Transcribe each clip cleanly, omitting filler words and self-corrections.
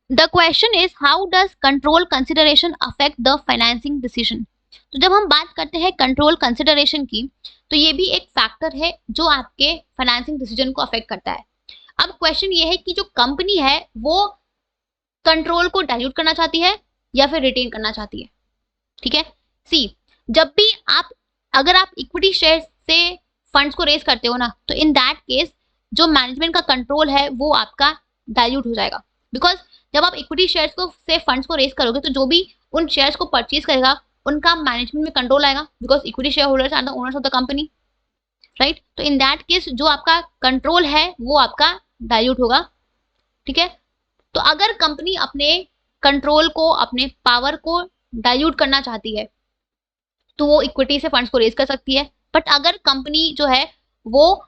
The question is how does control consideration affect the financing decision. तो जब हम बात करते हैं कंट्रोल कंसिडरेशन की, तो ये भी एक फैक्टर है जो आपके फाइनेंसिंग डिसीजन को अफेक्ट करता है। अब क्वेश्चन ये है कि जो कंपनी है वो कंट्रोल को डाइल्यूट करना चाहती है या फिर रिटेन करना चाहती है। ठीक है, सी, जब भी आप, अगर आप इक्विटी शेयर से फंड्स को रेज करते हो ना, तो इन दैट केस जो मैनेजमेंट का कंट्रोल है वो आपका डाइल्यूट हो जाएगा। बिकॉज जब आप इक्विटी शेयर्स को से फंड्स को रेज करोगे, तो जो भी उन शेयर्स को परचेज करेगा उनका मैनेजमेंट में कंट्रोल आएगा, because equity share holders are the owners of the company, right. तो इन दैट केस जो आपका कंट्रोल है वो आपका डाइल्यूट होगा। ठीक है, तो अगर कंपनी अपने कंट्रोल को, अपने पावर को डाइल्यूट करना चाहती है, तो वो इक्विटी से फंड्स को रेज कर सकती है। बट अगर कंपनी जो है वो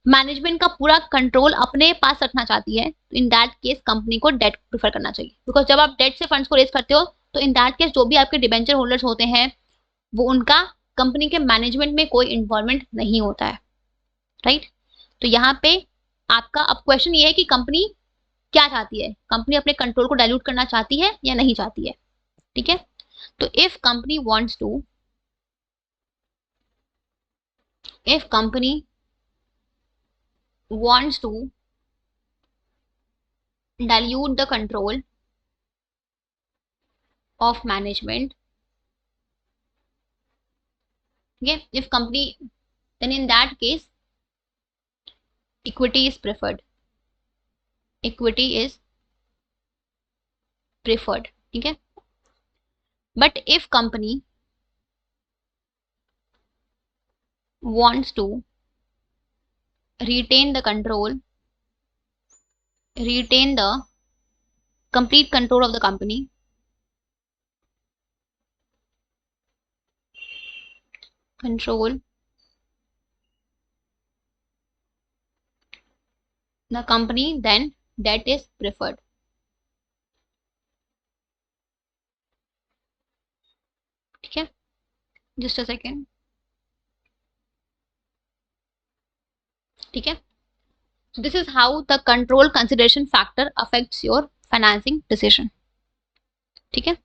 मैनेजमेंट का पूरा कंट्रोल अपने पास रखना चाहती है, तो इन दैट केस कंपनी को डेट प्रेफर करना चाहिए। बिकॉज जब आप डेट से फंड्स को रेज करते हो, तो इन दैट केस जो भी आपके डिबेंचर होल्डर्स होते हैं वो, उनका कंपनी के मैनेजमेंट में कोई इन्वॉल्वमेंट नहीं होता है, राइट। तो यहाँ पे आपका अब क्वेश्चन ये है कि कंपनी क्या चाहती है, कंपनी अपने कंट्रोल को डाइल्यूट करना चाहती है या नहीं चाहती है। ठीक है, तो if company wants to dilute the control of management, okay, if company, then in that case equity is preferred, ठीक है। but if company wants to retain the complete control of the company, control the company, then debt is preferred। ठीक है, just a second. ठीक है, so this is how the control consideration factor affects your financing decision। ठीक है।